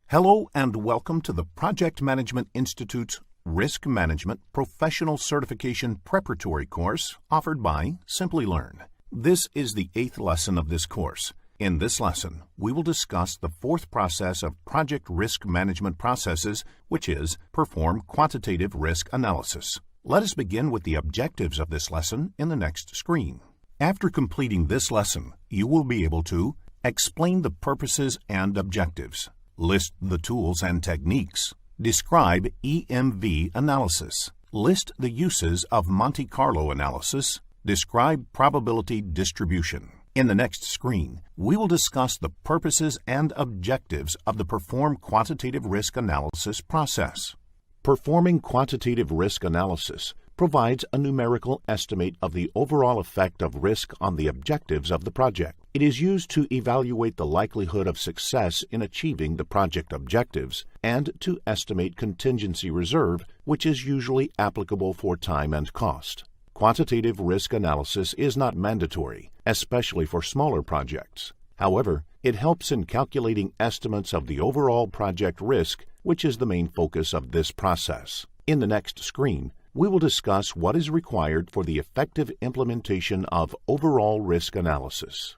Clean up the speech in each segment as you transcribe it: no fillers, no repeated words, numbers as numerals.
Hello and welcome to the Project Management Institute's Risk Management Professional Certification Preparatory course offered by Simplilearn. This is the 8th lesson of this course. In this lesson, we will discuss the 4th process of project risk management processes, which is perform quantitative risk analysis. Let us begin with the objectives of this lesson in the next screen. After completing this lesson, you will be able to explain the purposes and objectives, list the tools and techniques, describe EMV analysis, list the uses of Monte Carlo analysis, describe probability distribution. In the next screen, we will discuss the purposes and objectives of the Perform Quantitative Risk Analysis process. Performing quantitative risk analysis provides a numerical estimate of the overall effect of risk on the objectives of the project. It is used to evaluate the likelihood of success in achieving the project objectives and to estimate contingency reserve, which is usually applicable for time and cost. Quantitative risk analysis is not mandatory, especially for smaller projects. However, it helps in calculating estimates of the overall project risk, which is the main focus of this process. In the next screen, we will discuss what is required for the effective implementation of overall risk analysis.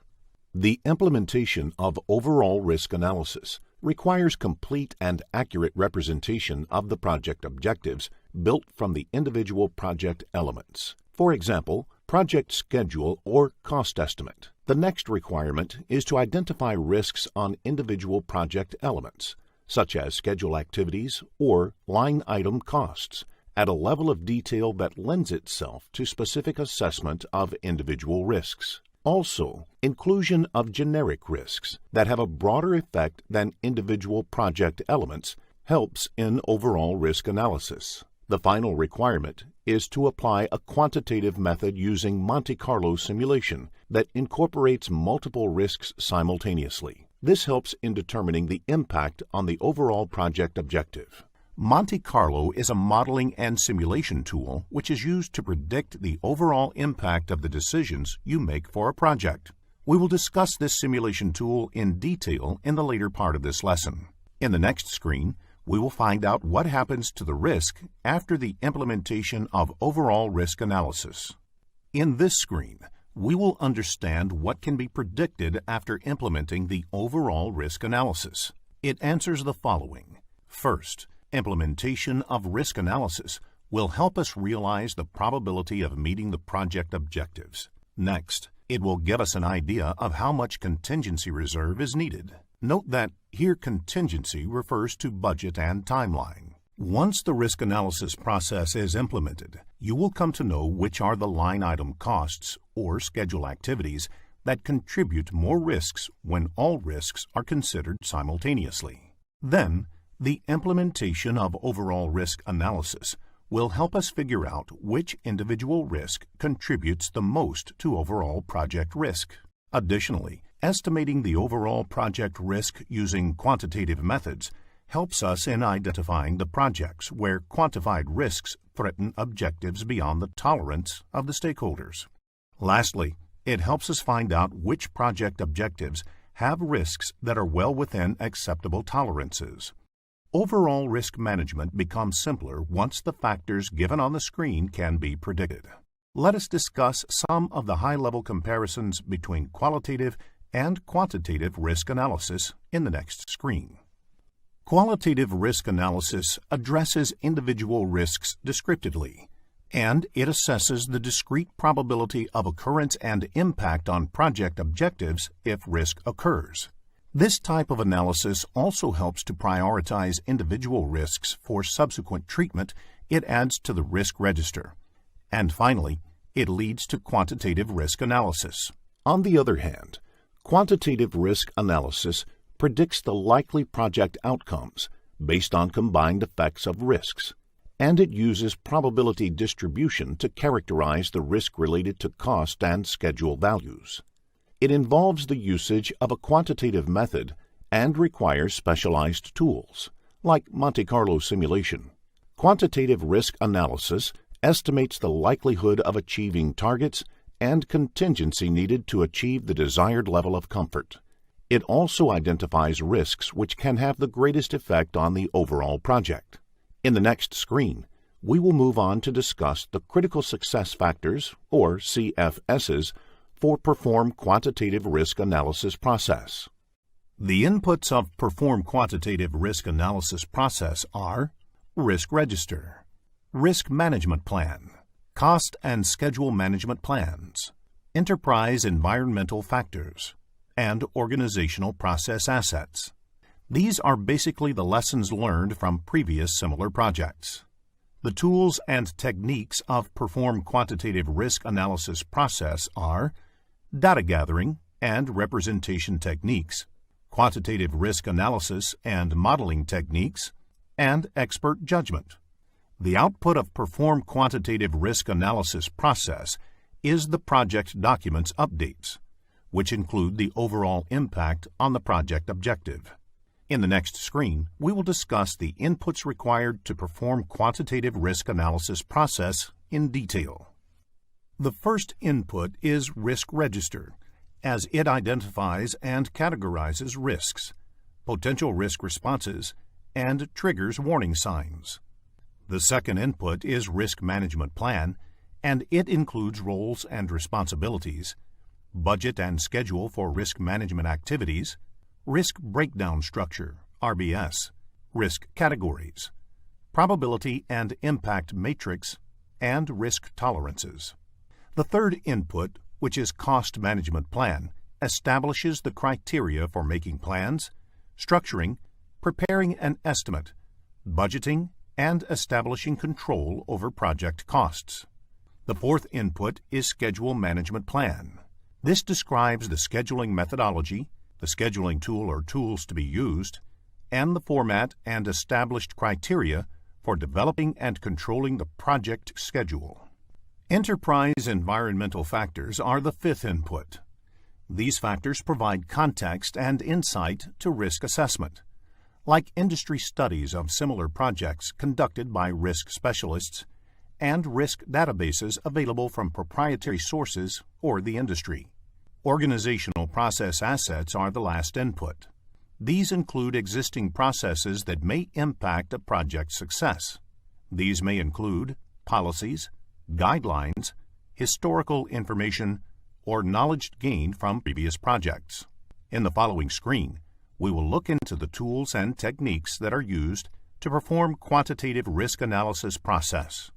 The implementation of overall risk analysis requires complete and accurate representation of the project objectives built from the individual project elements. For example, project schedule or cost estimate. The next requirement is to identify risks on individual project elements, such as schedule activities or line item costs, at a level of detail that lends itself to specific assessment of individual risks. Also, inclusion of generic risks that have a broader effect than individual project elements helps in overall risk analysis. The final requirement is to apply a quantitative method using Monte Carlo simulation that incorporates multiple risks simultaneously. This helps in determining the impact on the overall project objective. Monte Carlo is a modeling and simulation tool which is used to predict the overall impact of the decisions you make for a project. We will discuss this simulation tool in detail in the later part of this lesson. In the next screen, we will find out what happens to the risk after the implementation of overall risk analysis. In this screen, we will understand what can be predicted after implementing the overall risk analysis. It answers the following. First, implementation of risk analysis will help us realize the probability of meeting the project objectives. Next, it will give us an idea of how much contingency reserve is needed. Note that here contingency refers to budget and timeline. Once the risk analysis process is implemented, you will come to know which are the line item costs or schedule activities that contribute more risks when all risks are considered simultaneously. Then, the implementation of overall risk analysis will help us figure out which individual risk contributes the most to overall project risk. Additionally, estimating the overall project risk using quantitative methods helps us in identifying the projects where quantified risks threaten objectives beyond the tolerance of the stakeholders. Lastly, it helps us find out which project objectives have risks that are well within acceptable tolerances. Overall risk management becomes simpler once the factors given on the screen can be predicted. Let us discuss some of the high-level comparisons between qualitative and quantitative risk analysis in the next screen. Qualitative risk analysis addresses individual risks descriptively, and it assesses the discrete probability of occurrence and impact on project objectives if risk occurs. This type of analysis also helps to prioritize individual risks for subsequent treatment. It adds to the risk register. And finally, it leads to quantitative risk analysis. On the other hand, quantitative risk analysis predicts the likely project outcomes based on combined effects of risks, and it uses probability distribution to characterize the risk related to cost and schedule values. It involves the usage of a quantitative method and requires specialized tools, like Monte Carlo simulation. Quantitative risk analysis estimates the likelihood of achieving targets and contingency needed to achieve the desired level of comfort. It also identifies risks which can have the greatest effect on the overall project. In the next screen, we will move on to discuss the critical success factors, or CFSs, for Perform Quantitative Risk Analysis process. The inputs of Perform Quantitative Risk Analysis process are Risk Register, Risk Management Plan, Cost and Schedule Management Plans, Enterprise Environmental Factors, and Organizational Process Assets. These are basically the lessons learned from previous similar projects. The tools and techniques of Perform Quantitative Risk Analysis process are data gathering and representation techniques, quantitative risk analysis and modeling techniques, and expert judgment. The output of Perform Quantitative Risk Analysis process is the project documents updates, which include the overall impact on the project objective. In the next screen, we will discuss the inputs required to perform quantitative risk analysis process in detail. The first input is Risk Register, as it identifies and categorizes risks, potential risk responses, and triggers warning signs. The second input is Risk Management Plan, and it includes roles and responsibilities, budget and schedule for risk management activities, risk breakdown structure, RBS, risk categories, probability and impact matrix, and risk tolerances. The third input, which is Cost Management Plan, establishes the criteria for making plans, structuring, preparing an estimate, budgeting, and establishing control over project costs. The fourth input is Schedule Management Plan. This describes the scheduling methodology, the scheduling tool or tools to be used, and the format and established criteria for developing and controlling the project schedule. Enterprise environmental factors are the fifth input. These factors provide context and insight to risk assessment. Like industry studies of similar projects conducted by risk specialists and risk databases available from proprietary sources or the industry. Organizational process assets are the last input. These include existing processes that may impact a project's success. These may include policies, guidelines, historical information, or knowledge gained from previous projects. In the following screen, we will look into the tools and techniques that are used to perform quantitative risk analysis process.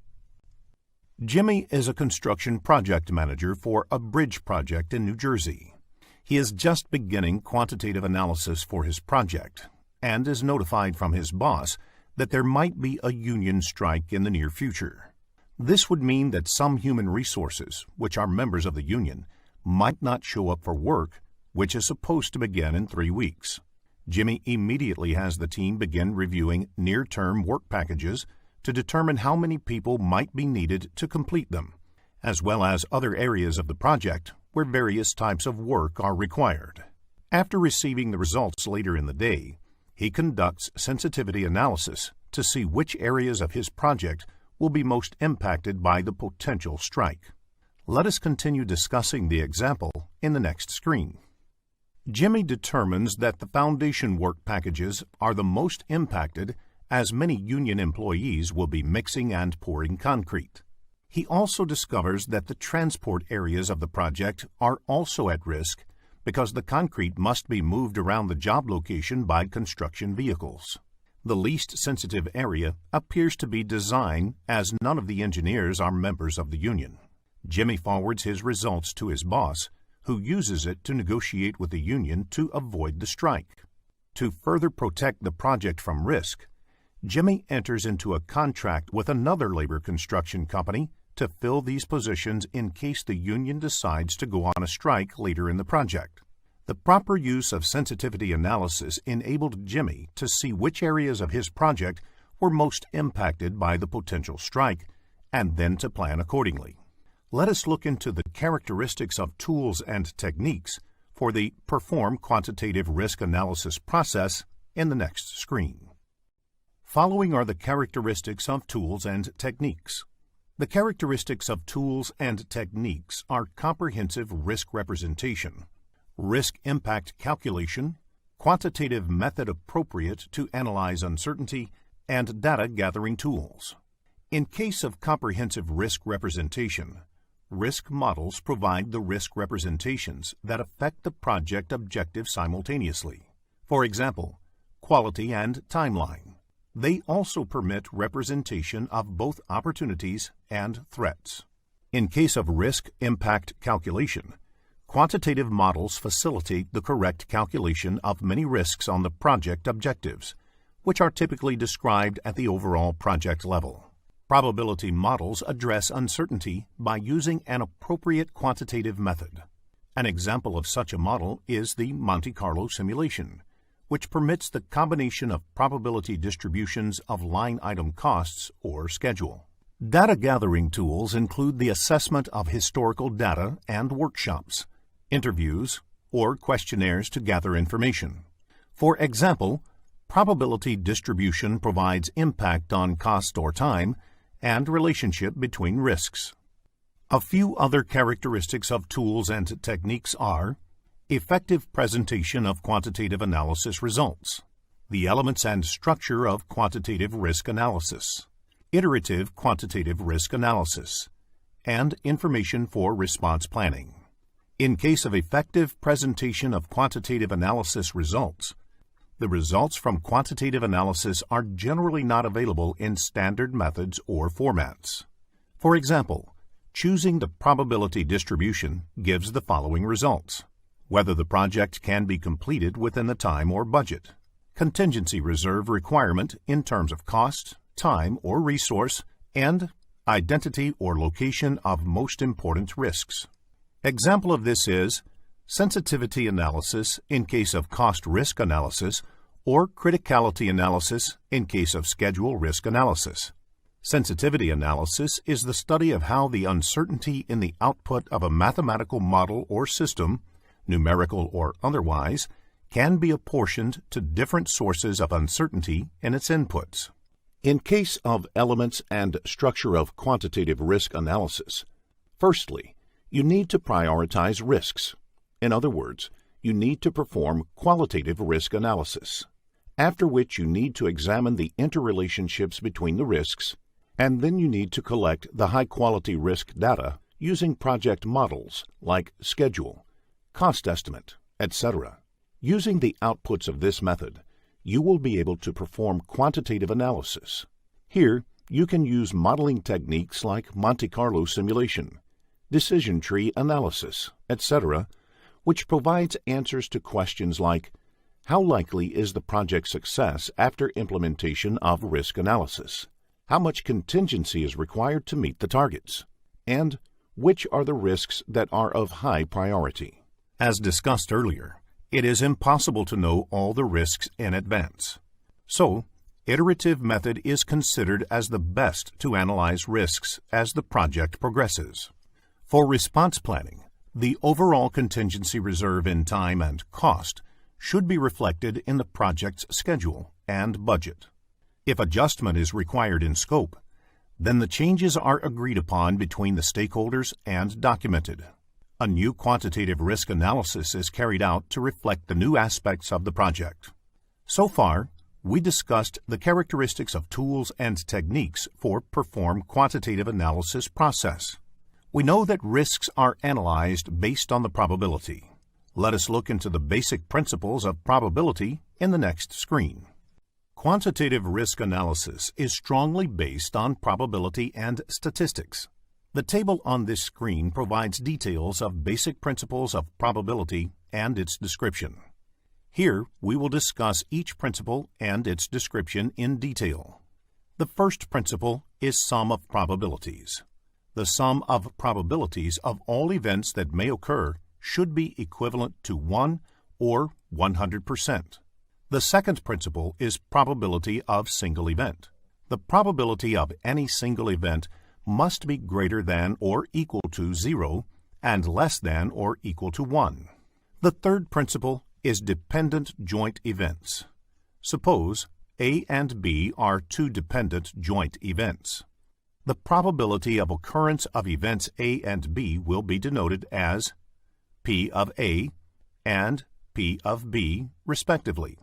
Jimmy is a construction project manager for a bridge project in New Jersey. He is just beginning quantitative analysis for his project and is notified from his boss that there might be a union strike in the near future. This would mean that some human resources, which are members of the union, might not show up for work, which is supposed to begin in 3 weeks. Jimmy immediately has the team begin reviewing near-term work packages to determine how many people might be needed to complete them, as well as other areas of the project where various types of work are required. After receiving the results later in the day, he conducts sensitivity analysis to see which areas of his project will be most impacted by the potential strike. Let us continue discussing the example in the next screen. Jimmy determines that the foundation work packages are the most impacted as many union employees will be mixing and pouring concrete. He also discovers that the transport areas of the project are also at risk because the concrete must be moved around the job location by construction vehicles. The least sensitive area appears to be design, as none of the engineers are members of the union. Jimmy forwards his results to his boss, who uses it to negotiate with the union to avoid the strike. To further protect the project from risk, Jimmy enters into a contract with another labor construction company to fill these positions in case the union decides to go on a strike later in the project. The proper use of sensitivity analysis enabled Jimmy to see which areas of his project were most impacted by the potential strike, and then to plan accordingly. Let us look into the characteristics of tools and techniques for the Perform Quantitative Risk Analysis process in the next screen. Following are the characteristics of tools and techniques. The characteristics of tools and techniques are comprehensive risk representation, risk impact calculation, quantitative method appropriate to analyze uncertainty, and data gathering tools. In case of comprehensive risk representation, risk models provide the risk representations that affect the project objective simultaneously. For example, quality and timeline. They also permit representation of both opportunities and threats. In case of risk impact calculation, quantitative models facilitate the correct calculation of many risks on the project objectives, which are typically described at the overall project level. Probability models address uncertainty by using an appropriate quantitative method. An example of such a model is the Monte Carlo simulation, which permits the combination of probability distributions of line item costs or schedule. Data gathering tools include the assessment of historical data and workshops, interviews, or questionnaires to gather information. For example, probability distribution provides impact on cost or time and relationship between risks. A few other characteristics of tools and techniques are effective presentation of quantitative analysis results, the elements and structure of quantitative risk analysis, iterative quantitative risk analysis, and information for response planning. In case of effective presentation of quantitative analysis results, the results from quantitative analysis are generally not available in standard methods or formats. For example, choosing the probability distribution gives the following results: whether the project can be completed within the time or budget, contingency reserve requirement in terms of cost, time, or resource, and identity or location of most important risks. Example of this is sensitivity analysis in case of cost-risk analysis or criticality analysis in case of schedule risk analysis. Sensitivity analysis is the study of how the uncertainty in the output of a mathematical model or system, numerical or otherwise, can be apportioned to different sources of uncertainty in its inputs. In case of elements and structure of quantitative risk analysis, firstly, you need to prioritize risks. In other words, you need to perform qualitative risk analysis, after which you need to examine the interrelationships between the risks, and then you need to collect the high-quality risk data using project models like schedule, cost estimate, etc. Using the outputs of this method, you will be able to perform quantitative analysis. Here, you can use modeling techniques like Monte Carlo simulation, decision tree analysis, etc., which provides answers to questions like, how likely is the project success after implementation of risk analysis? How much contingency is required to meet the targets? And which are the risks that are of high priority? As discussed earlier, it is impossible to know all the risks in advance. So, iterative method is considered as the best to analyze risks as the project progresses. For response planning, the overall contingency reserve in time and cost should be reflected in the project's schedule and budget. If adjustment is required in scope, then the changes are agreed upon between the stakeholders and documented. A new quantitative risk analysis is carried out to reflect the new aspects of the project. So far, we discussed the characteristics of tools and techniques for perform quantitative analysis process. We know that risks are analyzed based on the probability. Let us look into the basic principles of probability in the next screen. Quantitative risk analysis is strongly based on probability and statistics. The table on this screen provides details of basic principles of probability and its description. Here, we will discuss each principle and its description in detail. The first principle is sum of probabilities. The sum of probabilities of all events that may occur should be equivalent to 1 or 100%. The second principle is probability of single event. The probability of any single event must be greater than or equal to 0 and less than or equal to 1. The third principle is dependent joint events. Suppose A and B are two dependent joint events. The probability of occurrence of events A and B will be denoted as P of A and P of B, respectively.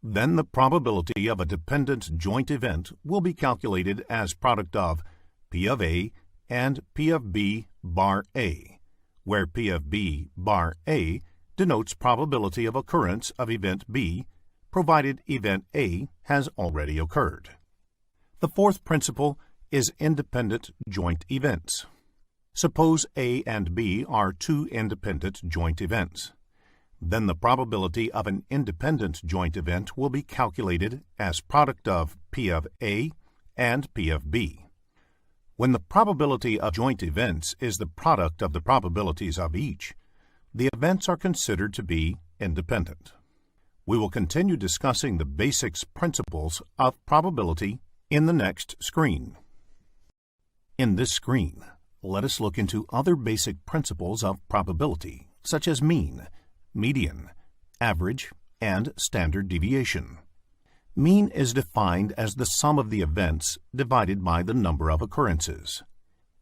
Then the probability of a dependent joint event will be calculated as product of P of A and P of B bar A, where P of B bar A denotes probability of occurrence of event B, provided event A has already occurred. The fourth principle is independent joint events. Suppose A and B are two independent joint events. Then the probability of an independent joint event will be calculated as product of P of A and P of B. When the probability of joint events is the product of the probabilities of each, the events are considered to be independent. We will continue discussing the basics principles of probability in the next screen. In this screen, let us look into other basic principles of probability, such as mean, median, average, and standard deviation. Mean is defined as the sum of the events divided by the number of occurrences,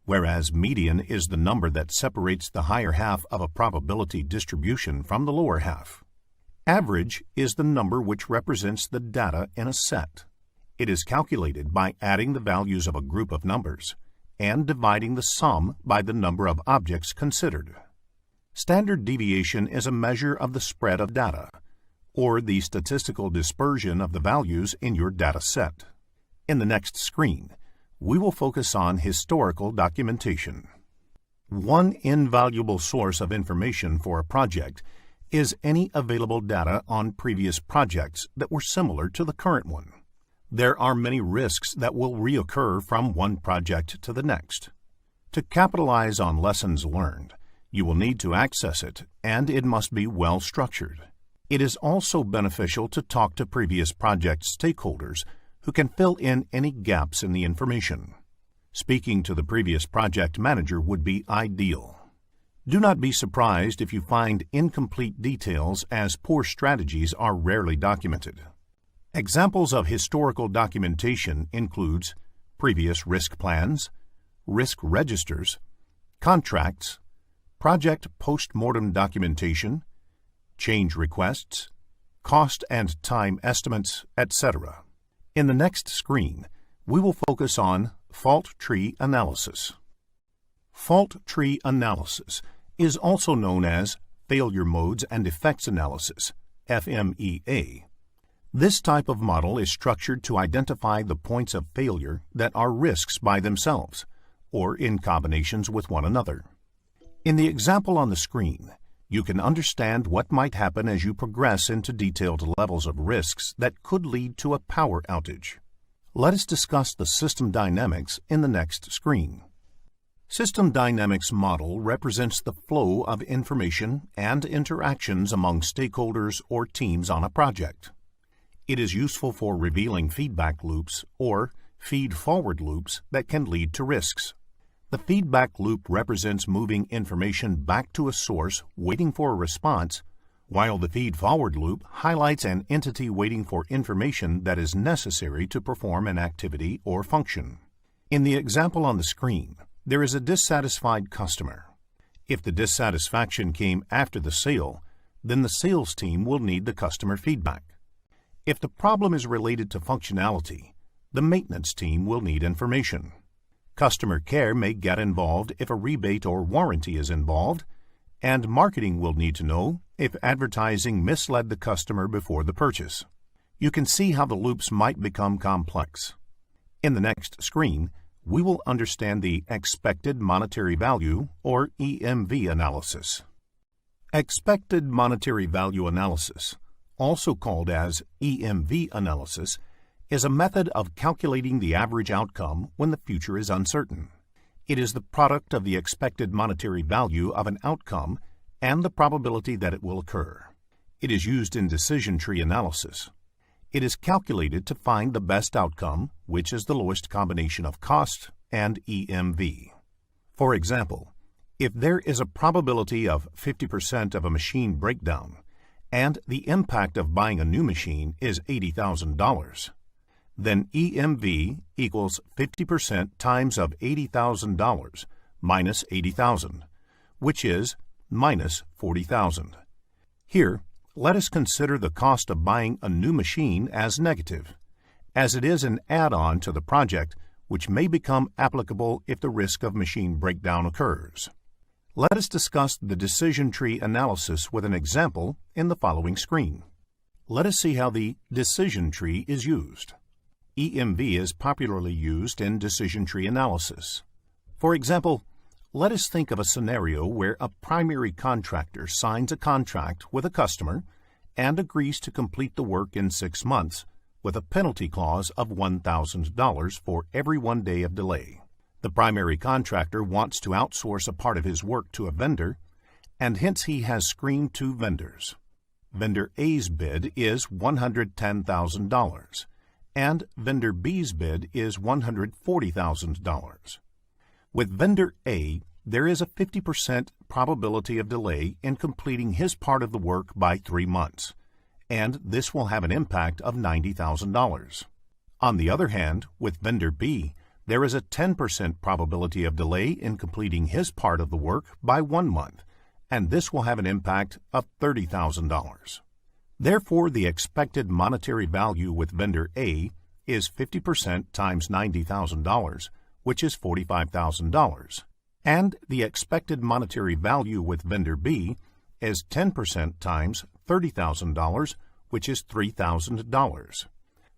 whereas median is the number that separates the higher half of a probability distribution from the lower half. Average is the number which represents the data in a set. It is calculated by adding the values of a group of numbers and dividing the sum by the number of objects considered. Standard deviation is a measure of the spread of data, or the statistical dispersion of the values in your data set. In the next screen, we will focus on historical documentation. One invaluable source of information for a project is any available data on previous projects that were similar to the current one. There are many risks that will reoccur from one project to the next. To capitalize on lessons learned, you will need to access it, and it must be well structured. It is also beneficial to talk to previous project stakeholders who can fill in any gaps in the information. Speaking to the previous project manager would be ideal. Do not be surprised if you find incomplete details, as poor strategies are rarely documented. Examples of historical documentation includes previous risk plans, risk registers, contracts, project post-mortem documentation, change requests, cost and time estimates, etc. In the next screen, we will focus on fault tree analysis. Fault tree analysis is also known as failure modes and effects analysis, FMEA. This type of model is structured to identify the points of failure that are risks by themselves, or in combinations with one another. In the example on the screen, you can understand what might happen as you progress into detailed levels of risks that could lead to a power outage. Let us discuss the system dynamics in the next screen. System dynamics model represents the flow of information and interactions among stakeholders or teams on a project. It is useful for revealing feedback loops or feed-forward loops that can lead to risks. The feedback loop represents moving information back to a source waiting for a response, while the feed-forward loop highlights an entity waiting for information that is necessary to perform an activity or function. In the example on the screen, there is a dissatisfied customer. If the dissatisfaction came after the sale, then the sales team will need the customer feedback. If the problem is related to functionality, the maintenance team will need information. Customer care may get involved if a rebate or warranty is involved, and marketing will need to know if advertising misled the customer before the purchase. You can see how the loops might become complex. In the next screen, we will understand the expected monetary value, or EMV analysis. Expected monetary value analysis, also called as EMV analysis, is a method of calculating the average outcome when the future is uncertain. It is the product of the expected monetary value of an outcome and the probability that it will occur. It is used in decision tree analysis. It is calculated to find the best outcome, which is the lowest combination of cost and EMV. For example, if there is a probability of 50% of a machine breakdown and the impact of buying a new machine is $80,000, then EMV equals 50% times of $80,000 minus $80,000, which is minus $40,000. Here, let us consider the cost of buying a new machine as negative, as it is an add-on to the project which may become applicable if the risk of machine breakdown occurs. Let us discuss the decision tree analysis with an example in the following screen. Let us see how the decision tree is used. EMV is popularly used in decision tree analysis. For example, let us think of a scenario where a primary contractor signs a contract with a customer and agrees to complete the work in 6 months with a penalty clause of $1,000 for every 1 day of delay. The primary contractor wants to outsource a part of his work to a vendor, and hence he has screened 2 vendors. Vendor A's bid is $110,000, and vendor B's bid is $140,000. With vendor A, there is a 50% probability of delay in completing his part of the work by 3 months, and this will have an impact of $90,000. On the other hand, with vendor B, there is a 10% probability of delay in completing his part of the work by 1 month, and this will have an impact of $30,000. Therefore, the expected monetary value with vendor A is 50% times $90,000, which is $45,000, and the expected monetary value with vendor B is 10% times $30,000, which is $3,000.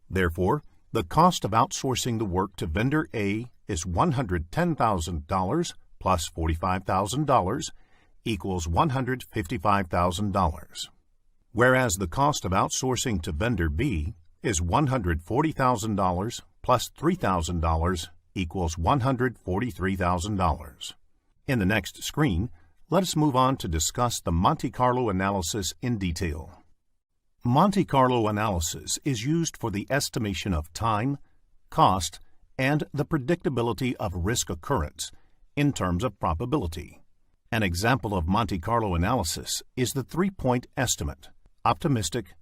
Therefore, the cost of outsourcing the work to vendor A is $110,000 plus $45,000 equals $155,000, whereas the cost of outsourcing to vendor B is $140,000 plus $3,000 equals $143,000. In the next screen, let us move on to discuss the Monte Carlo analysis in detail. Monte Carlo analysis is used for the estimation of time, cost, and the predictability of risk occurrence in terms of probability. An example of Monte Carlo analysis is the 3-point estimate: optimistic,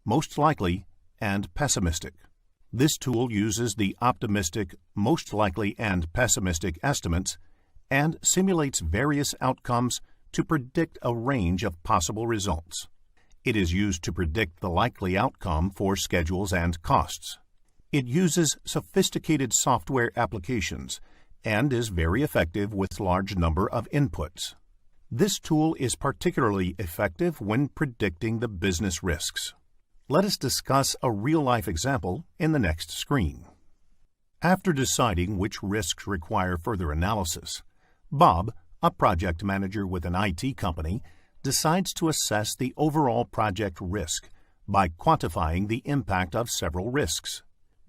most likely, and pessimistic. This tool uses the optimistic, most likely, and pessimistic estimates and simulates various outcomes to predict a range of possible results. It is used to predict the likely outcome for schedules and costs. It uses sophisticated software applications and is very effective with large number of inputs. This tool is particularly effective when predicting the business risks. Let us discuss a real-life example in the next screen. After deciding which risks require further analysis, Bob, a project manager with an IT company, decides to assess the overall project risk by quantifying the impact of several risks.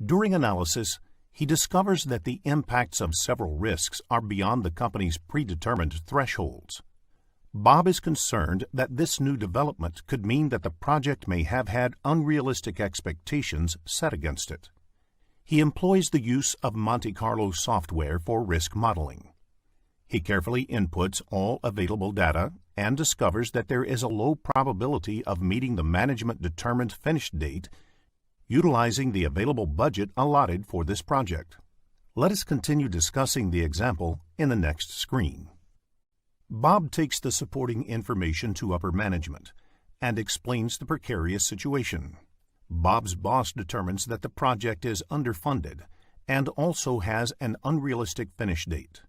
During analysis, he discovers that the impacts of several risks are beyond the company's predetermined thresholds. Bob is concerned that this new development could mean that the project may have had unrealistic expectations set against it. He employs the use of Monte Carlo software for risk modeling. He carefully inputs all available data and discovers that there is a low probability of meeting the management-determined finish date utilizing the available budget allotted for this project. Let us continue discussing the example in the next screen. Bob takes the supporting information to upper management and explains the precarious situation. Bob's boss determines that the project is underfunded and also has an unrealistic finish date.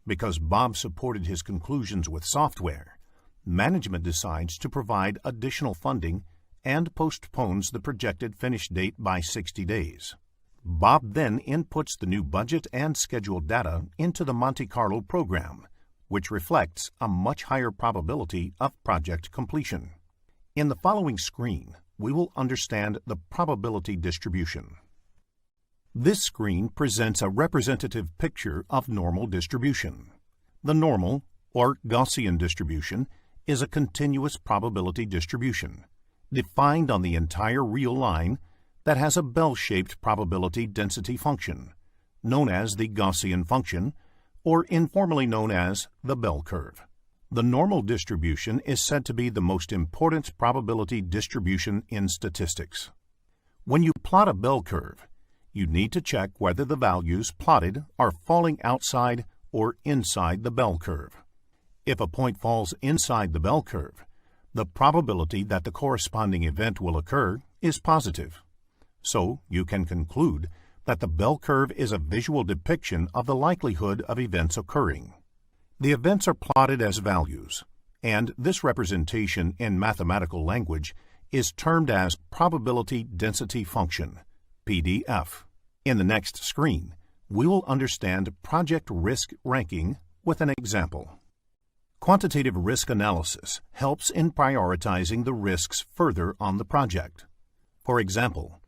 Because Bob supported his conclusions with software, management decides to provide additional funding and postpones the projected finish date by 60 days. Bob then inputs the new budget and schedule data into the Monte Carlo program, which reflects a much higher probability of project completion. In the following screen, we will understand the probability distribution. This screen presents a representative picture of normal distribution. The normal, or Gaussian distribution, is a continuous probability distribution, defined on the entire real line that has a bell-shaped probability density function, known as the Gaussian function, or informally known as the bell curve. The normal distribution is said to be the most important probability distribution in statistics. When you plot a bell curve, you need to check whether the values plotted are falling outside or inside the bell curve. If a point falls inside the bell curve, The probability that the corresponding event will occur is positive. So you can conclude that the bell curve is a visual depiction of the likelihood of events occurring. The events are plotted as values, and this representation in mathematical language is termed as probability density function, PDF. In the next screen, we will understand project risk ranking with an example. Quantitative risk analysis helps in prioritizing the risks further on the project. For example,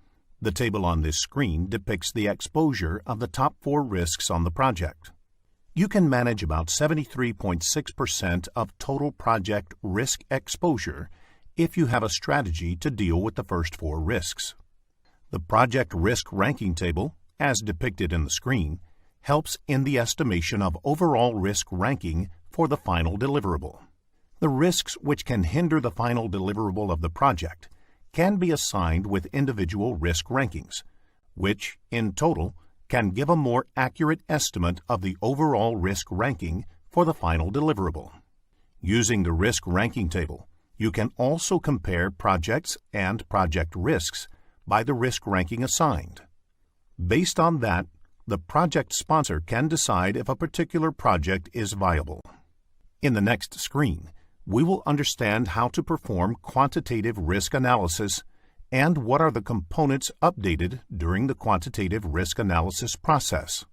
the table on this screen depicts the exposure of the top 4 risks on the project. You can manage about 73.6% of total project risk exposure if you have a strategy to deal with the first 4 risks. The project risk ranking table, as depicted in the screen, helps in the estimation of overall risk ranking for the final deliverable. The risks which can hinder the final deliverable of the project can be assigned with individual risk rankings, which, in total, can give a more accurate estimate of the overall risk ranking for the final deliverable. Using the risk ranking table, you can also compare projects and project risks by the risk ranking assigned. Based on that, the project sponsor can decide if a particular project is viable. In the next screen, we will understand how to perform quantitative risk analysis and what are the components updated during the quantitative risk analysis process.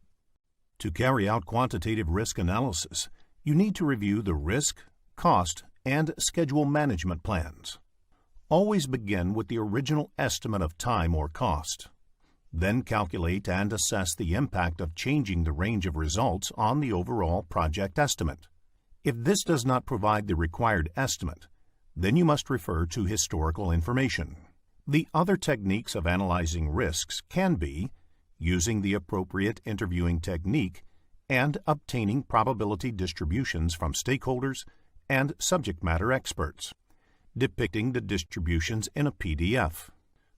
To carry out quantitative risk analysis, you need to review the risk, cost, and schedule management plans. Always begin with the original estimate of time or cost. Then calculate and assess the impact of changing the range of results on the overall project estimate. If this does not provide the required estimate, then you must refer to historical information. The other techniques of analyzing risks can be using the appropriate interviewing technique and obtaining probability distributions from stakeholders and subject matter experts, depicting the distributions in a PDF,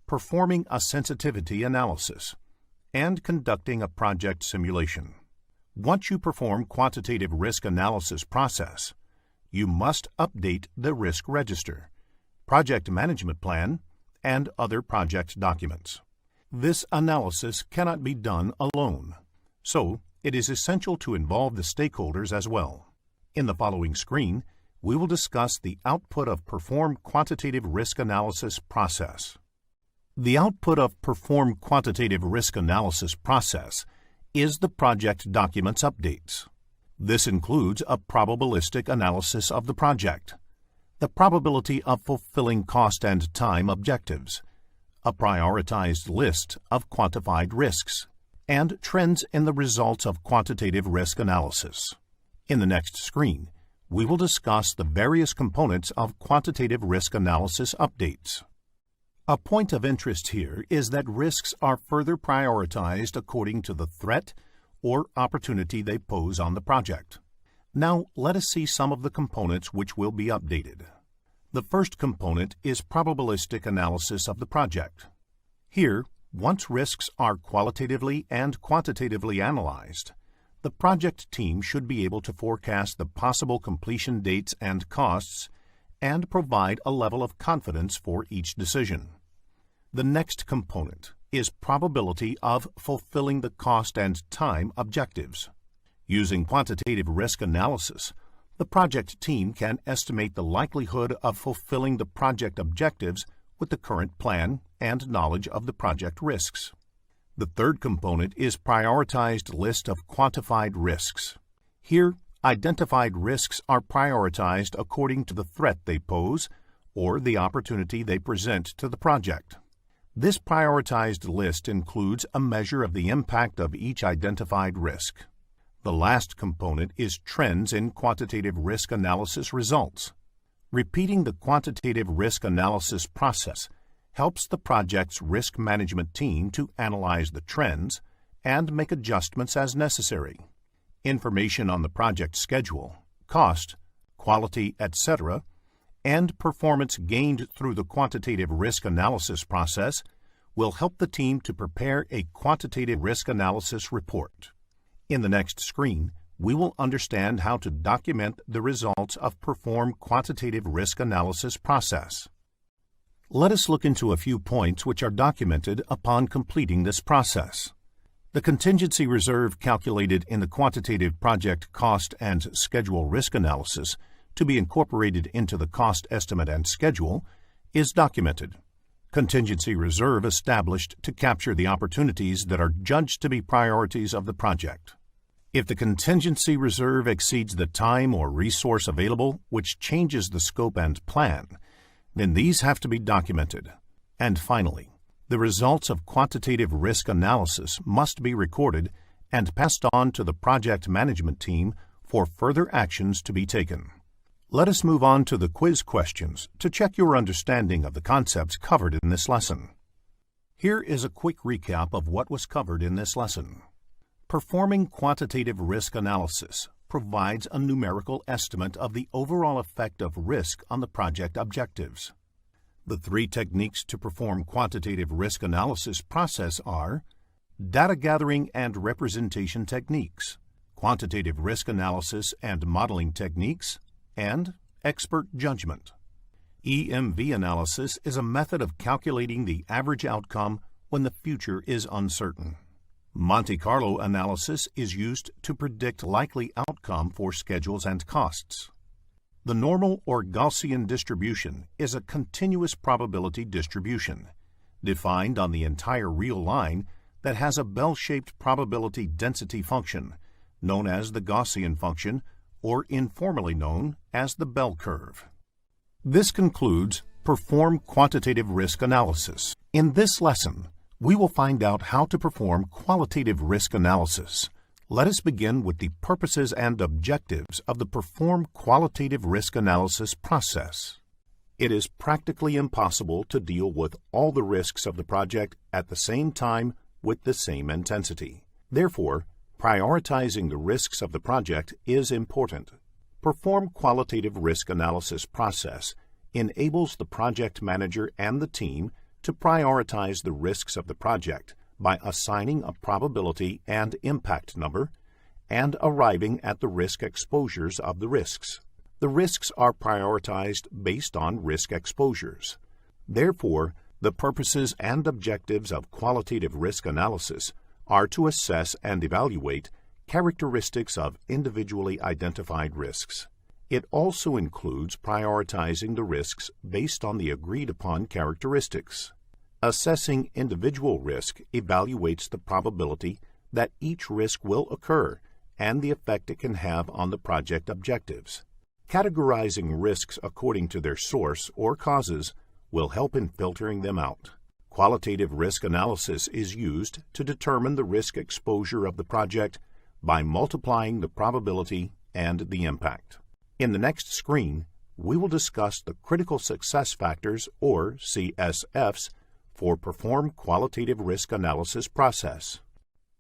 performing a sensitivity analysis, and conducting a project simulation. Once you perform quantitative risk analysis process, you must update the risk register, project management plan, and other project documents. This analysis cannot be done alone, so it is essential to involve the stakeholders as well. In the following screen, we will discuss the output of Perform Quantitative Risk Analysis process. The output of Perform Quantitative Risk Analysis process is the project documents updates. This includes a probabilistic analysis of the project, the probability of fulfilling cost and time objectives, a prioritized list of quantified risks, and trends in the results of quantitative risk analysis. In the next screen, we will discuss the various components of quantitative risk analysis updates. A point of interest here is that risks are further prioritized according to the threat or opportunity they pose on the project. Now, let us see some of the components which will be updated. The first component is probabilistic analysis of the project. Here, once risks are qualitatively and quantitatively analyzed, the project team should be able to forecast the possible completion dates and costs and provide a level of confidence for each decision. The next component is probability of fulfilling the cost and time objectives. Using quantitative risk analysis, the project team can estimate the likelihood of fulfilling the project objectives with the current plan and knowledge of the project risks. The third component is prioritized list of quantified risks. Here, identified risks are prioritized according to the threat they pose or the opportunity they present to the project. This prioritized list includes a measure of the impact of each identified risk. The last component is trends in quantitative risk analysis results. Repeating the quantitative risk analysis process helps the project's risk management team to analyze the trends and make adjustments as necessary. Information on the project schedule, cost, quality, etc., and performance gained through the quantitative risk analysis process will help the team to prepare a quantitative risk analysis report. In the next screen, we will understand how to document the results of perform quantitative risk analysis process. Let us look into a few points which are documented upon completing this process. The contingency reserve calculated in the quantitative project cost and schedule risk analysis to be incorporated into the cost estimate and schedule is documented. Contingency reserve established to capture the opportunities that are judged to be priorities of the project. If the contingency reserve exceeds the time or resource available, which changes the scope and plan, then these have to be documented. And finally, the results of quantitative risk analysis must be recorded and passed on to the project management team for further actions to be taken. Let us move on to the quiz questions to check your understanding of the concepts covered in this lesson. Here is a quick recap of what was covered in this lesson. Performing quantitative risk analysis provides a numerical estimate of the overall effect of risk on the project objectives. The three techniques to perform quantitative risk analysis process are data gathering and representation techniques, quantitative risk analysis and modeling techniques, and expert judgment. EMV analysis is a method of calculating the average outcome when the future is uncertain. Monte Carlo analysis is used to predict likely outcome for schedules and costs. The normal or Gaussian distribution is a continuous probability distribution, defined on the entire real line that has a bell-shaped probability density function, known as the Gaussian function, or informally known as the bell curve. This concludes Perform Quantitative Risk Analysis. In this lesson, we will find out how to perform qualitative risk analysis. Let us begin with the purposes and objectives of the Perform Qualitative Risk Analysis process. It is practically impossible to deal with all the risks of the project at the same time with the same intensity. Therefore, prioritizing the risks of the project is important. Perform Qualitative Risk Analysis process enables the project manager and the team to prioritize the risks of the project by assigning a probability and impact number and arriving at the risk exposures of the risks. The risks are prioritized based on risk exposures. Therefore, the purposes and objectives of qualitative risk analysis are to assess and evaluate characteristics of individually identified risks. It also includes prioritizing the risks based on the agreed-upon characteristics. Assessing individual risk evaluates the probability that each risk will occur and the effect it can have on the project objectives. Categorizing risks according to their source or causes will help in filtering them out. Qualitative risk analysis is used to determine the risk exposure of the project by multiplying the probability and the impact. In the next screen, we will discuss the critical success factors, or CSFs, for Perform Qualitative Risk Analysis process.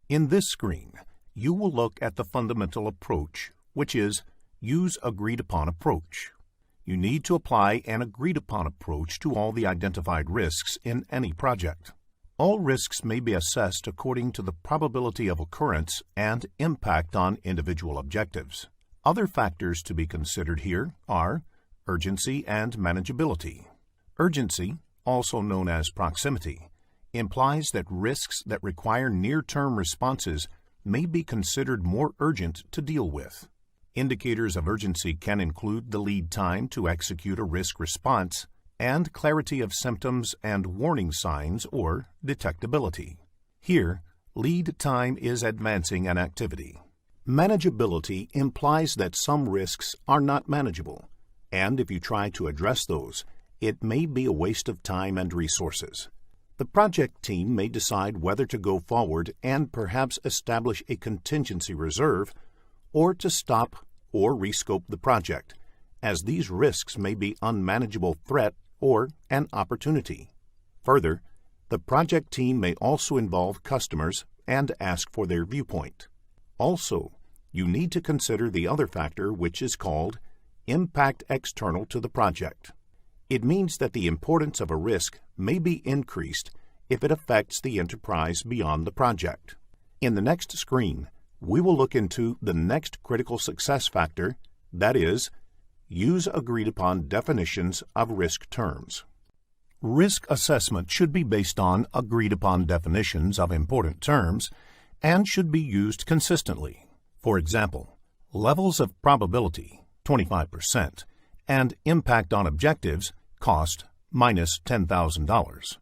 In this screen, you will look at the fundamental approach, which is Use Agreed-Upon Approach. You need to apply an agreed-upon approach to all the identified risks in any project. All risks may be assessed according to the probability of occurrence and impact on individual objectives. Other factors to be considered here are urgency and manageability. Urgency, also known as proximity, implies that risks that require near-term responses may be considered more urgent to deal with. Indicators of urgency can include the lead time to execute a risk response and clarity of symptoms and warning signs or detectability. Here, lead time is advancing an activity. Manageability implies that some risks are not manageable, and if you try to address those, it may be a waste of time and resources. The project team may decide whether to go forward and perhaps establish a contingency reserve or to stop or rescope the project, as these risks may be unmanageable threat or an opportunity. Further, the project team may also involve customers and ask for their viewpoint. Also, you need to consider the other factor, which is called impact external to the project. It means that the importance of a risk may be increased if it affects the enterprise beyond the project. In the next screen, we will look into the next critical success factor, that is, use agreed-upon definitions of risk terms. Risk assessment should be based on agreed-upon definitions of important terms and should be used consistently. For example, levels of probability, 25%, and impact on objectives, cost, minus $10,000.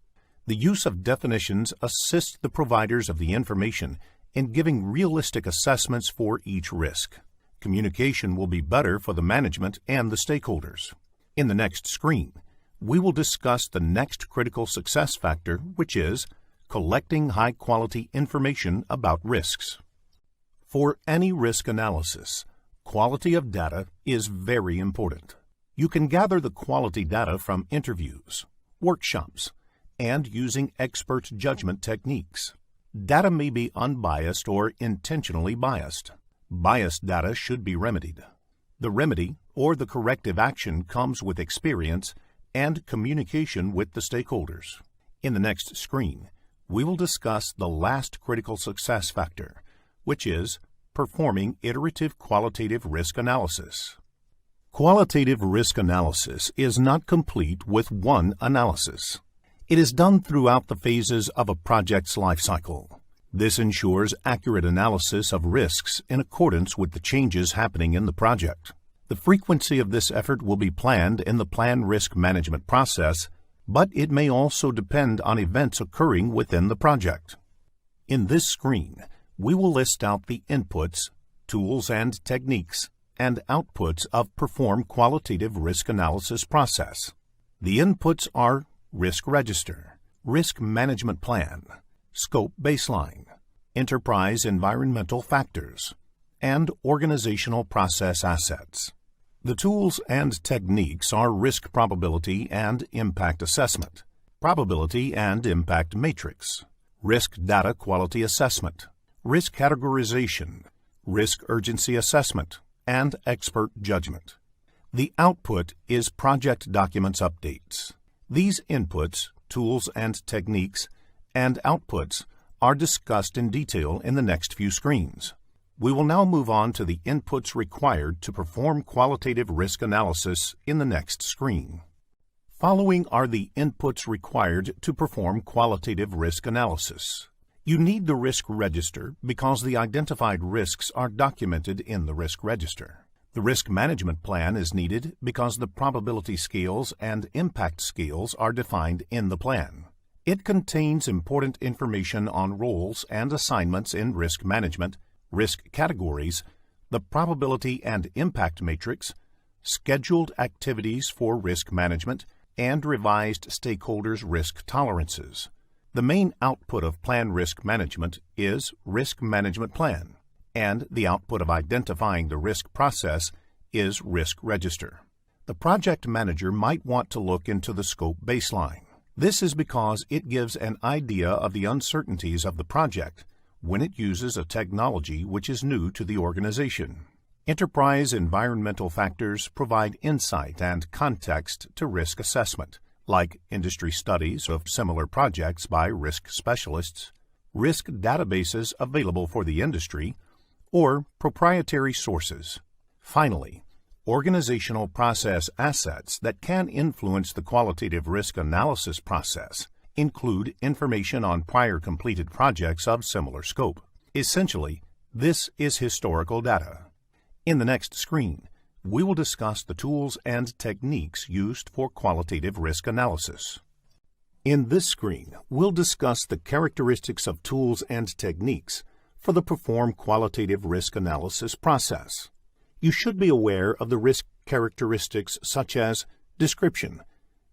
The use of definitions assists the providers of the information in giving realistic assessments for each risk. Communication will be better for the management and the stakeholders. In the next screen, we will discuss the next critical success factor, which is collecting high-quality information about risks. For any risk analysis, quality of data is very important. You can gather the quality data from interviews, workshops, and using expert judgment techniques. Data may be unbiased or intentionally biased. Biased data should be remedied. The remedy or the corrective action comes with experience and communication with the stakeholders. In the next screen, we will discuss the last critical success factor, which is performing iterative qualitative risk analysis. Qualitative risk analysis is not complete with one analysis. It is done throughout the phases of a project's life cycle. This ensures accurate analysis of risks in accordance with the changes happening in the project. The frequency of this effort will be planned in the plan risk management process, but it may also depend on events occurring within the project. In this screen, we will list out the inputs, tools and techniques, and outputs of Perform Qualitative Risk Analysis process. The inputs are Risk Register, Risk Management Plan, Scope Baseline, Enterprise Environmental Factors, and Organizational Process Assets. The tools and techniques are Risk Probability and Impact Assessment, Probability and Impact Matrix, Risk Data Quality Assessment, Risk Categorization, Risk Urgency Assessment, and Expert Judgment. The output is Project Documents Updates. These inputs, tools and techniques, and outputs are discussed in detail in the next few screens. We will now move on to the inputs required to perform qualitative risk analysis in the next screen. Following are the inputs required to perform qualitative risk analysis. You need the risk register because the identified risks are documented in the risk register. The risk management plan is needed because the probability scales and impact scales are defined in the plan. It contains important information on roles and assignments in risk management, risk categories, the probability and impact matrix, scheduled activities for risk management, and revised stakeholders' risk tolerances. The main output of plan risk management is Risk Management Plan, and the output of identifying the risk process is Risk Register. The project manager might want to look into the Scope Baseline. This is because it gives an idea of the uncertainties of the project when it uses a technology which is new to the organization. Enterprise environmental factors provide insight and context to risk assessment, like industry studies of similar projects by risk specialists, risk databases available for the industry, or proprietary sources. Finally, organizational process assets that can influence the qualitative risk analysis process include information on prior completed projects of similar scope. Essentially, this is historical data. In the next screen, we will discuss the tools and techniques used for qualitative risk analysis. In this screen, we'll discuss the characteristics of tools and techniques for the Perform Qualitative Risk Analysis process. You should be aware of the risk characteristics such as description,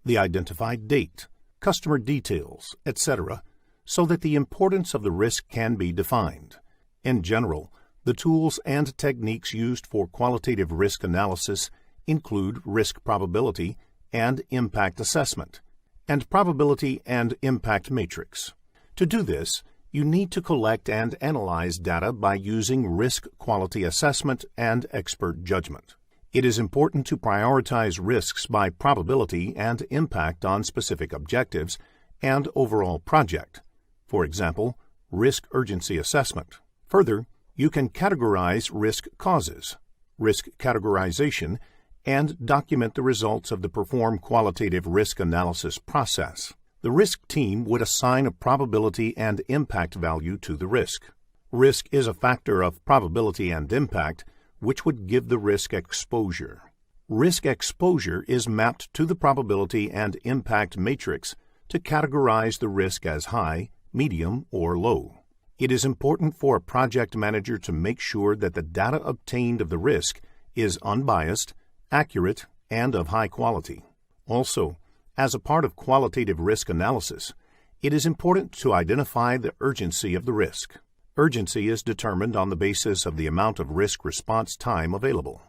the identified date, customer details, etc., so that the importance of the risk can be defined. In general, the tools and techniques used for qualitative risk analysis include risk probability and impact assessment, and probability and impact matrix. To do this, you need to collect and analyze data by using risk quality assessment and expert judgment. It is important to prioritize risks by probability and impact on specific objectives and overall project. For example, risk urgency assessment. Further, You can categorize risk causes, risk categorization, and document the results of the perform qualitative risk analysis process. The risk team would assign a probability and impact value to the risk. Risk is a factor of probability and impact, which would give the risk exposure. Risk exposure is mapped to the probability and impact matrix to categorize the risk as high, medium, or low. It is important for a project manager to make sure that the data obtained of the risk is unbiased, accurate, and of high quality. Also, as a part of qualitative risk analysis, it is important to identify the urgency of the risk. Urgency is determined on the basis of the amount of risk response time available.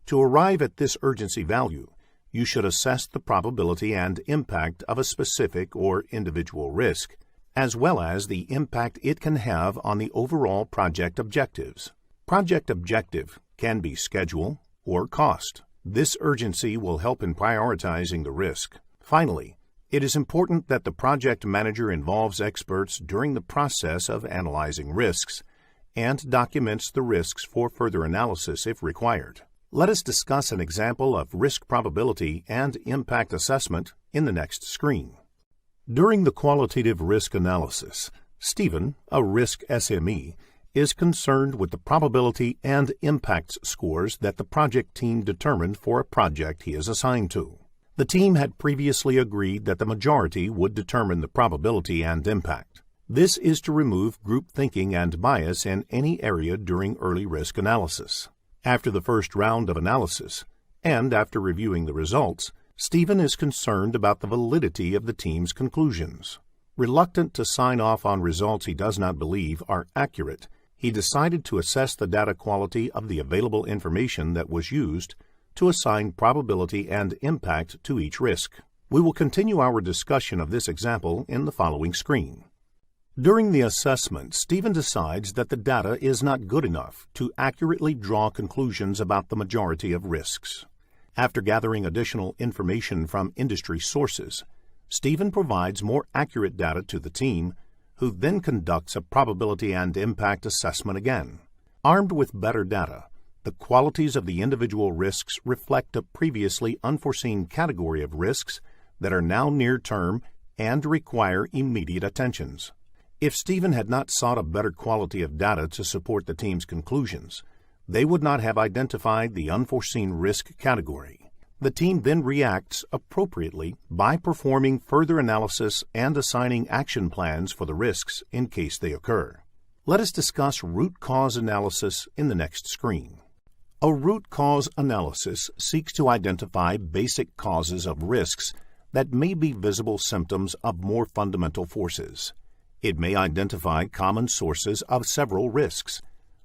To arrive at this urgency value, you should assess the probability and impact of a specific or individual risk, as well as the impact it can have on the overall project objectives. Project objective can be schedule or cost. This urgency will help in prioritizing the risk. Finally, it is important that the project manager involves experts during the process of analyzing risks and documents the risks for further analysis if required. Let us discuss an example of risk probability and impact assessment in the next screen. During the qualitative risk analysis, Stephen, a risk SME, is concerned with the probability and impact scores that the project team determined for a project he is assigned to. The team had previously agreed that the majority would determine the probability and impact. This is to remove group thinking and bias in any area during early risk analysis. After the first round of analysis, and after reviewing the results, Stephen is concerned about the validity of the team's conclusions. Reluctant to sign off on results he does not believe are accurate, he decided to assess the data quality of the available information that was used to assign probability and impact to each risk. We will continue our discussion of this example in the following screen. During the assessment, Stephen decides that the data is not good enough to accurately draw conclusions about the majority of risks. After gathering additional information from industry sources, Stephen provides more accurate data to the team, who then conducts a probability and impact assessment again. Armed with better data, the qualities of the individual risks reflect a previously unforeseen category of risks that are now near-term and require immediate attentions. If Stephen had not sought a better quality of data to support the team's conclusions, they would not have identified the unforeseen risk category. The team then reacts appropriately by performing further analysis and assigning action plans for the risks in case they occur. Let us discuss root cause analysis in the next screen. A root cause analysis seeks to identify basic causes of risks that may be visible symptoms of more fundamental forces. It may identify common sources of several risks,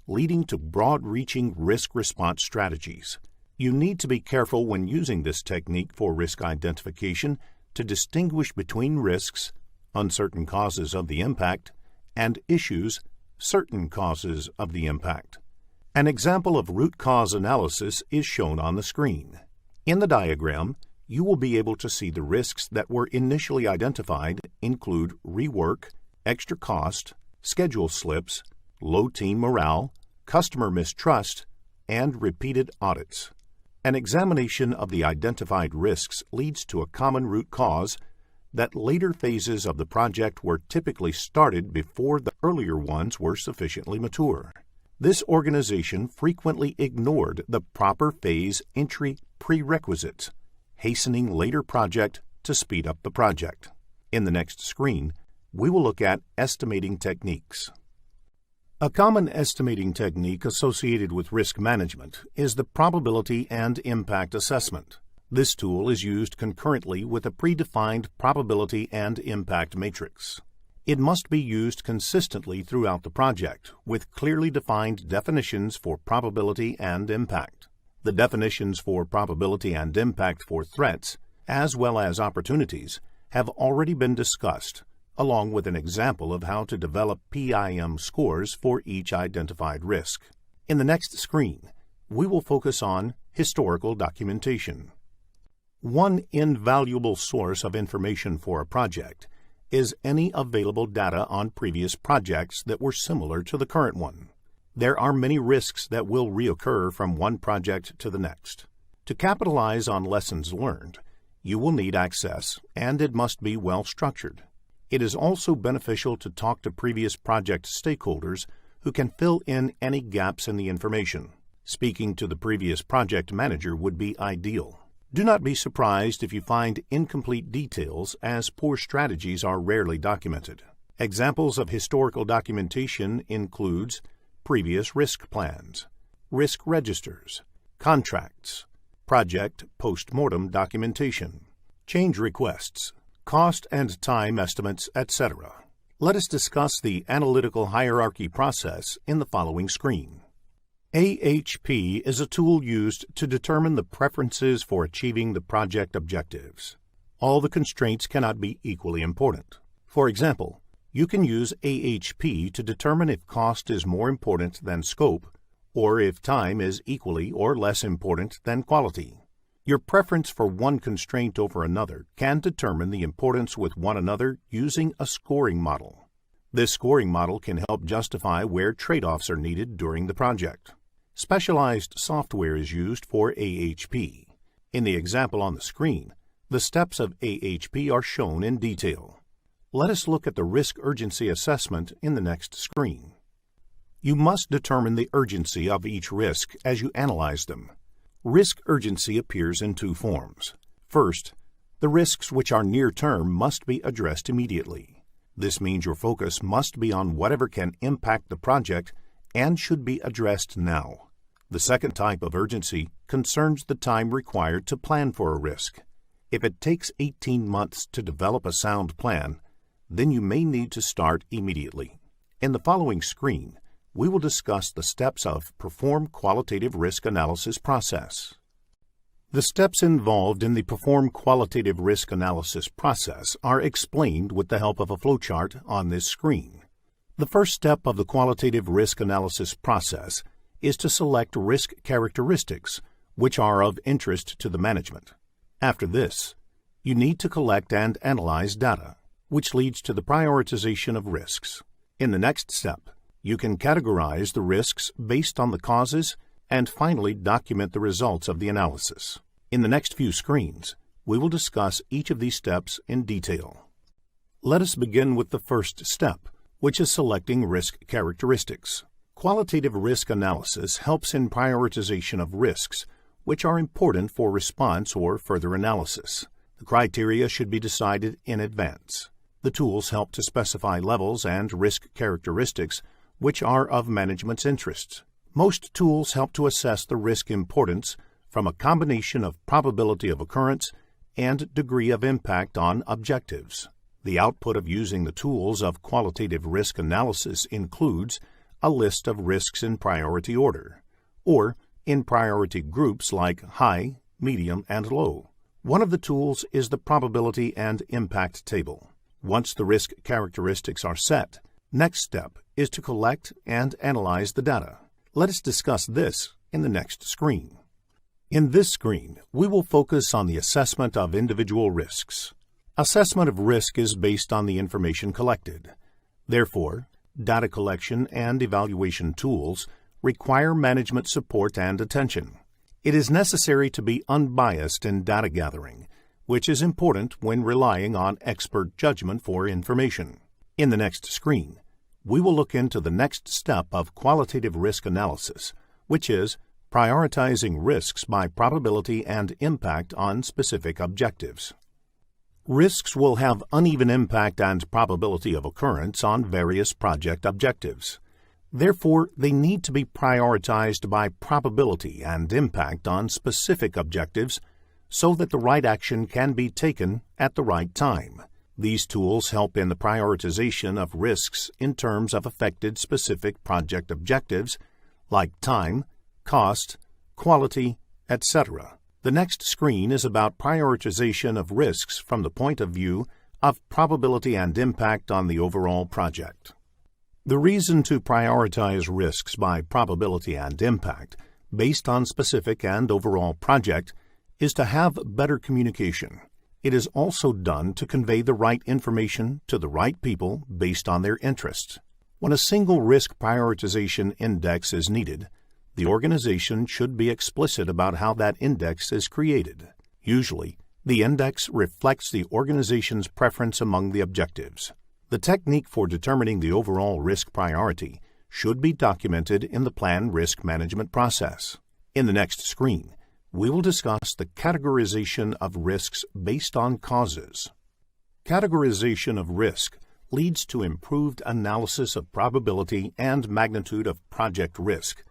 leading to broad-reaching risk response strategies. You need to be careful when using this technique for risk identification to distinguish between risks, uncertain causes of the impact, and issues, certain causes of the impact. An example of root cause analysis is shown on the screen. In the diagram, you will be able to see the risks that were initially identified include rework, extra cost, schedule slips, low team morale, customer mistrust, and repeated audits. An examination of the identified risks leads to a common root cause that later phases of the project were typically started before the earlier ones were sufficiently mature. This organization frequently ignored the proper phase entry prerequisites, hastening later project to speed up the project. In the next screen, we will look at estimating techniques. A common estimating technique associated with risk management is the probability and impact assessment. This tool is used concurrently with a predefined probability and impact matrix. It must be used consistently throughout the project, with clearly defined definitions for probability and impact. The definitions for probability and impact for threats, as well as opportunities, have already been discussed, along with an example of how to develop PIM scores for each identified risk. In the next screen, we will focus on historical documentation. One invaluable source of information for a project is any available data on previous projects that were similar to the current one. There are many risks that will reoccur from one project to the next. To capitalize on lessons learned, you will need access, and it must be well structured. It is also beneficial to talk to previous project stakeholders who can fill in any gaps in the information. Speaking to the previous project manager would be ideal. Do not be surprised if you find incomplete details, as poor strategies are rarely documented. Examples of historical documentation includes previous risk plans, risk registers, contracts, project post-mortem documentation, change requests, cost and time estimates, etc. Let us discuss the analytical hierarchy process in the following screen. AHP is a tool used to determine the preferences for achieving the project objectives. All the constraints cannot be equally important. For example, you can use AHP to determine if cost is more important than scope, or if time is equally or less important than quality. Your preference for one constraint over another can determine the importance with one another using a scoring model. This scoring model can help justify where trade-offs are needed during the project. Specialized software is used for AHP. In the example on the screen, the steps of AHP are shown in detail. Let us look at the risk urgency assessment in the next screen. You must determine the urgency of each risk as you analyze them. Risk urgency appears in two forms. First, the risks which are near-term must be addressed immediately. This means your focus must be on whatever can impact the project and should be addressed now. The second type of urgency concerns the time required to plan for a risk. If it takes 18 months to develop a sound plan, then you may need to start immediately. In the following screen, we will discuss the steps of Perform Qualitative Risk Analysis process. The steps involved in the Perform Qualitative Risk Analysis process are explained with the help of a flowchart on this screen. The first step of the Qualitative Risk Analysis process is to select risk characteristics which are of interest to the management. After this, you need to collect and analyze data, which leads to the prioritization of risks. In the next step, you can categorize the risks based on the causes and finally document the results of the analysis. In the next few screens, we will discuss each of these steps in detail. Let us begin with the first step, which is selecting risk characteristics. Qualitative risk analysis helps in prioritization of risks, which are important for response or further analysis. The criteria should be decided in advance. The tools help to specify levels and risk characteristics which are of management's interest. Most tools help to assess the risk importance from a combination of probability of occurrence and degree of impact on objectives. The output of using the tools of qualitative risk analysis includes a list of risks in priority order, or in priority groups like high, medium, and low. One of the tools is the probability and impact table. Once the risk characteristics are set, next step is to collect and analyze the data. Let us discuss this in the next screen. In this screen, we will focus on the assessment of individual risks. Assessment of risk is based on the information collected. Therefore, data collection and evaluation tools require management support and attention. It is necessary to be unbiased in data gathering, which is important when relying on expert judgment for information. In the next screen, we will look into the next step of qualitative risk analysis, which is prioritizing risks by probability and impact on specific objectives. Risks will have uneven impact and probability of occurrence on various project objectives. Therefore, they need to be prioritized by probability and impact on specific objectives so that the right action can be taken at the right time. These tools help in the prioritization of risks in terms of affected specific project objectives like time, cost, quality, etc. The next screen is about prioritization of risks from the point of view of probability and impact on the overall project. The reason to prioritize risks by probability and impact based on specific and overall project is to have better communication. It is also done to convey the right information to the right people based on their interests. When a single risk prioritization index is needed, the organization should be explicit about how that index is created. Usually, the index reflects the organization's preference among the objectives. The technique for determining the overall risk priority should be documented in the plan risk management process. In the next screen, we will discuss the categorization of risks based on causes. Categorization of risk leads to improved analysis of probability and magnitude of project risk,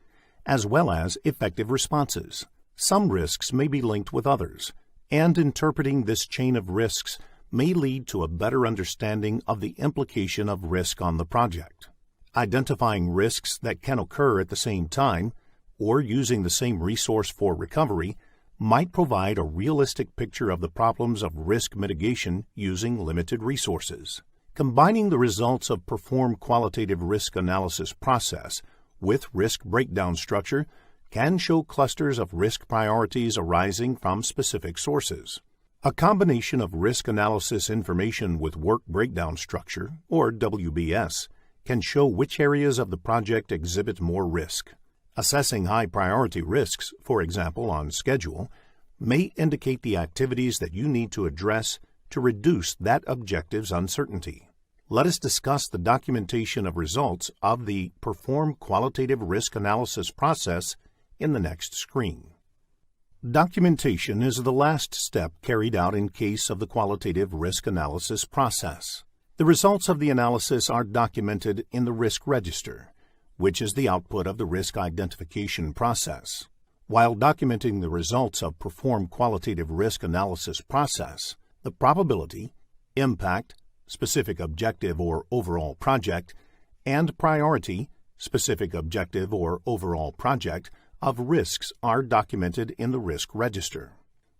as well as effective responses. Some risks may be linked with others, and interpreting this chain of risks may lead to a better understanding of the implication of risk on the project. Identifying risks that can occur at the same time, or using the same resource for recovery, might provide a realistic picture of the problems of risk mitigation using limited resources. Combining the results of perform qualitative risk analysis process with risk breakdown structure can show clusters of risk priorities arising from specific sources. A combination of risk analysis information with work breakdown structure, or WBS, can show which areas of the project exhibit more risk. Assessing high priority risks, for example on schedule, may indicate the activities that you need to address to reduce that objective's uncertainty. Let us discuss the documentation of results of the Perform Qualitative Risk Analysis process in the next screen. Documentation is the last step carried out in case of the qualitative risk analysis process. The results of the analysis are documented in the risk register, which is the output of the risk identification process. While documenting the results of Perform Qualitative Risk Analysis process, the probability, impact, specific objective or overall project, and priority, specific objective or overall project, of risks are documented in the risk register.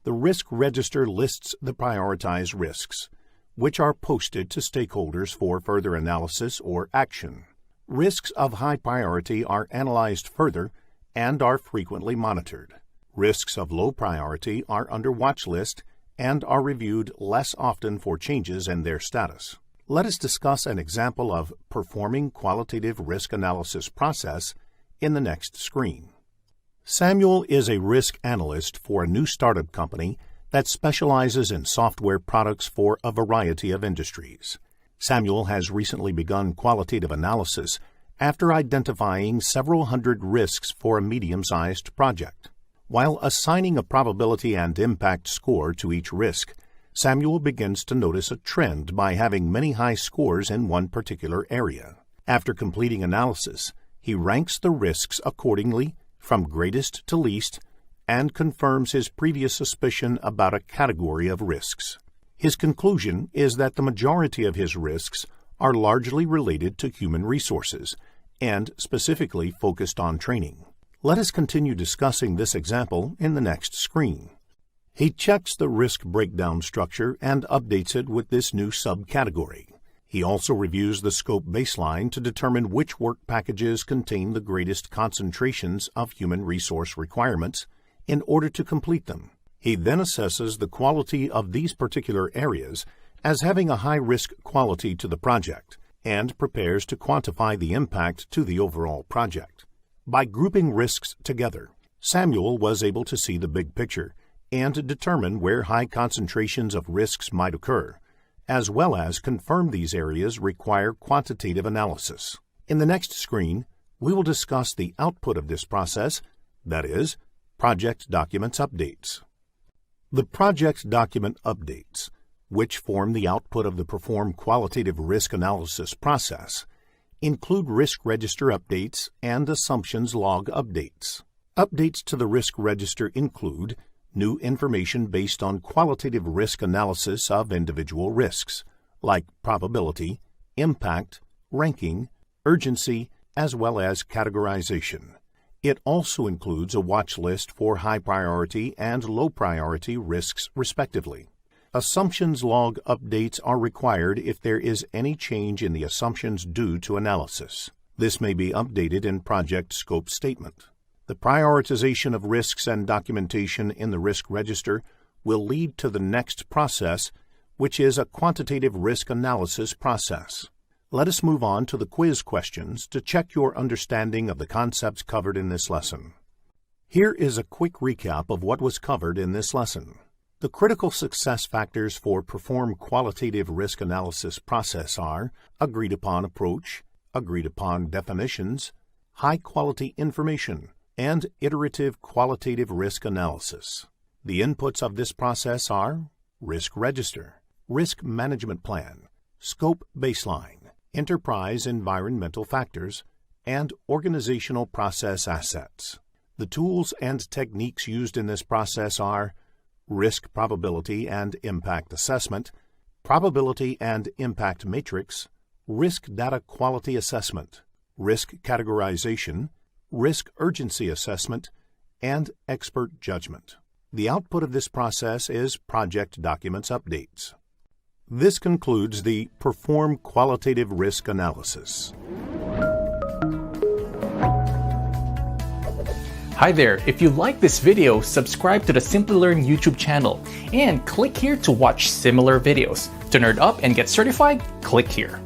The risk register lists the prioritized risks, which are posted to stakeholders for further analysis or action. Risks of high priority are analyzed further and are frequently monitored. Risks of low priority are under watch list and are reviewed less often for changes in their status. Let us discuss an example of performing qualitative risk analysis process in the next screen. Samuel is a risk analyst for a new startup company that specializes in software products for a variety of industries. Samuel has recently begun qualitative analysis after identifying several hundred risks for a medium-sized project. While assigning a probability and impact score to each risk, Samuel begins to notice a trend by having many high scores in one particular area. After completing analysis, he ranks the risks accordingly from greatest to least and confirms his previous suspicion about a category of risks. His conclusion is that the majority of his risks are largely related to human resources and specifically focused on training. Let us continue discussing this example in the next screen. He checks the risk breakdown structure and updates it with this new subcategory. He also reviews the scope baseline to determine which work packages contain the greatest concentrations of human resource requirements in order to complete them. He then assesses the quality of these particular areas as having a high-risk quality to the project and prepares to quantify the impact to the overall project. By grouping risks together, Samuel was able to see the big picture and determine where high concentrations of risks might occur, as well as confirm these areas require quantitative analysis. In the next screen, we will discuss the output of this process, that is, project documents updates. The project document updates, which form the output of the Perform Qualitative Risk Analysis process, include risk register updates and assumptions log updates. Updates to the risk register include new information based on qualitative risk analysis of individual risks, like probability, impact, ranking, urgency, as well as categorization. It also includes a watch list for high priority and low priority risks, respectively. Assumptions log updates are required if there is any change in the assumptions due to analysis. This may be updated in project scope statement. The prioritization of risks and documentation in the risk register will lead to the next process, which is a quantitative risk analysis process. Let us move on to the quiz questions to check your understanding of the concepts covered in this lesson. Here is a quick recap of what was covered in this lesson. The critical success factors for perform qualitative risk analysis process are agreed upon approach, agreed upon definitions, high quality information, and iterative qualitative risk analysis. The inputs of this process are risk register, risk management plan, scope baseline, enterprise environmental factors, and organizational process assets. The tools and techniques used in this process are risk probability and impact assessment, probability and impact matrix, risk data quality assessment, risk categorization, risk urgency assessment, and expert judgment. The output of this process is project documents updates. This concludes the Perform Qualitative Risk Analysis. Hi there, if you like this video, subscribe to the Simplilearn YouTube channel and click here to watch similar videos. To nerd up and get certified, click here.